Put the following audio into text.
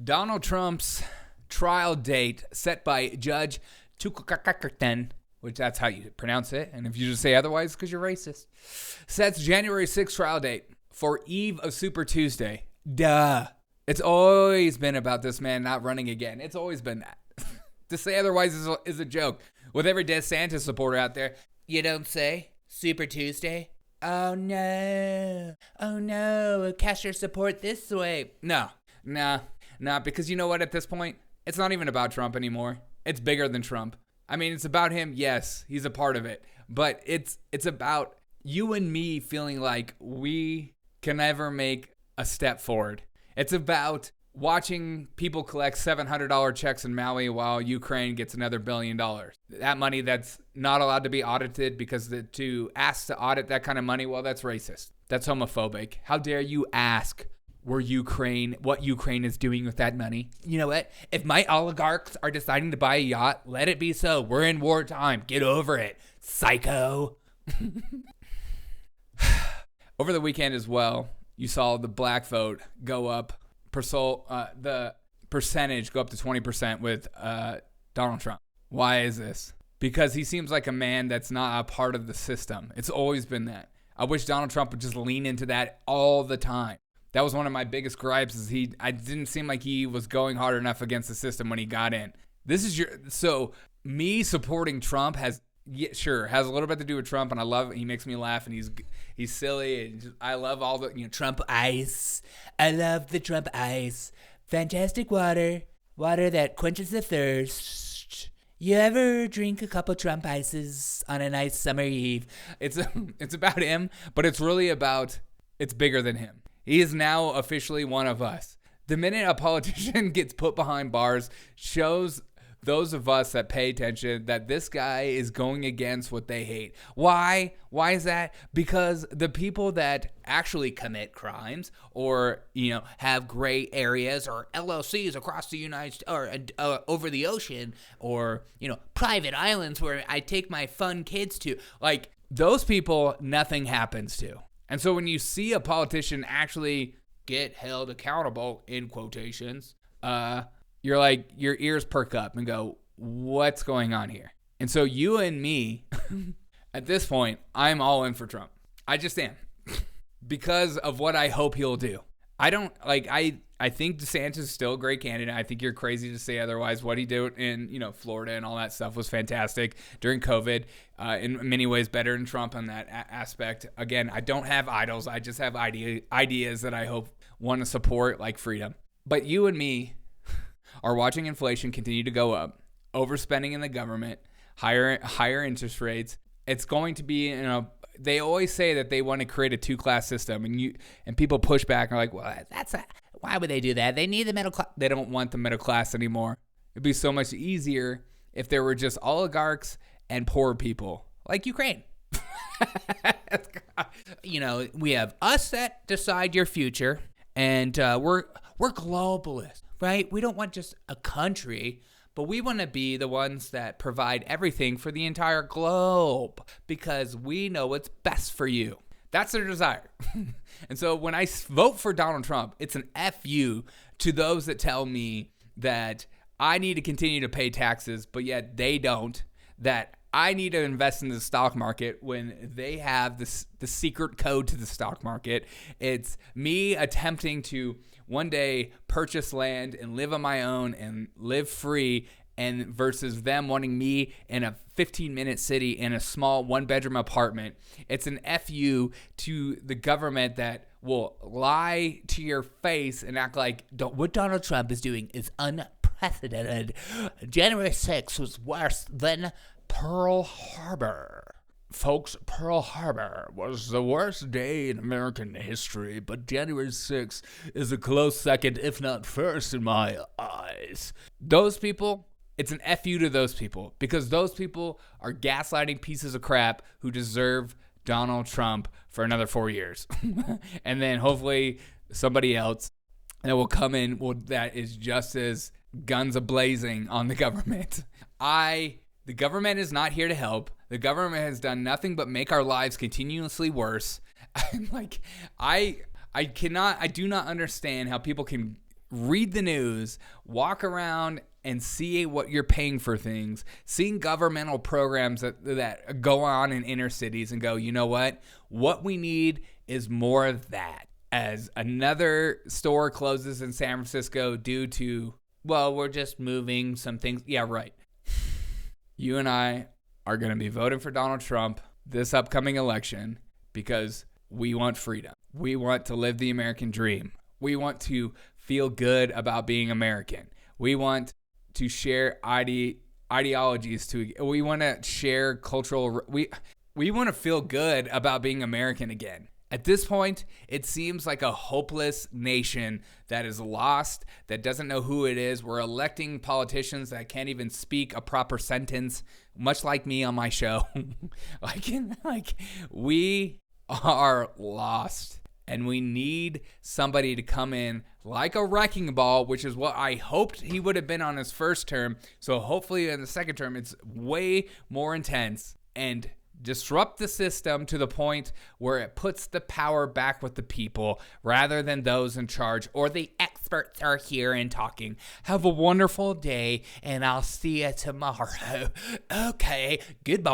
Donald Trump's trial date set by Judge Chutkan, which that's how you pronounce it, and if you just say otherwise because you're racist, sets January 6th trial date for eve of Super Tuesday. Duh. It's always been about this man not running again. It's always been that. To say otherwise is a joke. With every DeSantis supporter out there, you don't say Super Tuesday? Oh no, cast your support this way. No, because you know what, at this point, it's not even about Trump anymore. It's bigger than Trump. I mean, it's about him, yes, he's a part of it, but it's about you and me feeling like we can never make a step forward. It's about watching people collect $700 checks in Maui while Ukraine gets another $1 billion. That money that's not allowed to be audited because to ask to audit that kind of money, well, that's racist. That's homophobic. How dare you ask what Ukraine is doing with that money? You know what? If my oligarchs are deciding to buy a yacht, let it be so. We're in wartime. Get over it, psycho. Over the weekend as well, you saw the black vote go up, the percentage go up to 20% with Donald Trump. Why is this? Because he seems like a man that's not a part of the system. It's always been that. I wish Donald Trump would just lean into that all the time. That was one of my biggest gripes is I didn't seem like he was going hard enough against the system when he got in. So me supporting Trump has a little bit to do with Trump, and I love it. He makes me laugh, and he's silly, and I love all the Trump ice. I love the Trump ice. Fantastic water that quenches the thirst. You ever drink a couple Trump ices on a nice summer eve? It's about him, but it's really it's bigger than him. He is now officially one of us. The minute a politician gets put behind bars shows those of us that pay attention that this guy is going against what they hate. Why? Why is that? Because the people that actually commit crimes or, have gray areas or LLCs across the United States or over the ocean or, private islands where I take my fun kids to, like those people, nothing happens to. And so when you see a politician actually get held accountable, in quotations, you're like, your ears perk up and go, what's going on here? And so you and me, at this point, I'm all in for Trump. I just am. Because of what I hope he'll do. I think DeSantis is still a great candidate. I think you're crazy to say otherwise. What he did in, Florida and all that stuff was fantastic during COVID. In many ways better than Trump on that aspect. Again, I don't have idols. I just have ideas that I hope want to support, like freedom. But you and me are watching inflation continue to go up, overspending in the government, higher interest rates. It's going to be, they always say that they want to create a two-class system, and people push back and are like, well, why would they do that? They need the middle class. They don't want the middle class anymore. It'd be so much easier if there were just oligarchs and poor people, like Ukraine. We have us that decide your future, and we're globalists. Right? We don't want just a country, but we want to be the ones that provide everything for the entire globe because we know what's best for you. That's their desire. And so when I vote for Donald Trump, it's an FU to those that tell me that I need to continue to pay taxes, but yet they don't, that I need to invest in the stock market when they have the secret code to the stock market. It's me attempting to one day purchase land and live on my own and live free, and versus them wanting me in a 15-minute city in a small one-bedroom apartment. It's an FU to the government that will lie to your face and act like what Donald Trump is doing is unprecedented. January 6th was worse than Pearl Harbor. Folks, Pearl Harbor was the worst day in American history, but January 6th is a close second, if not first, in my eyes. Those people, it's an FU to those people, because those people are gaslighting pieces of crap who deserve Donald Trump for another 4 years. And then hopefully somebody else that will come in that is just as guns a-blazing on the government. The government is not here to help. The government has done nothing but make our lives continuously worse. I do not understand how people can read the news, walk around and see what you're paying for things, seeing governmental programs that go on in inner cities and go, you know what we need is more of that. As another store closes in San Francisco due to, well, we're just moving some things. Yeah, right. You and I are going to be voting for Donald Trump this upcoming election because we want freedom. We want to live the American dream. We want to feel good about being American. We want to share ideologies. We want to share cultural. We want to feel good about being American again. At this point, it seems like a hopeless nation that is lost, that doesn't know who it is. We're electing politicians that can't even speak a proper sentence, much like me on my show. We are lost, and we need somebody to come in like a wrecking ball, which is what I hoped he would have been on his first term. So hopefully in the second term, it's way more intense and disrupt the system to the point where it puts the power back with the people rather than those in charge or the experts are here and talking. Have a wonderful day, and I'll see you tomorrow. Okay, goodbye.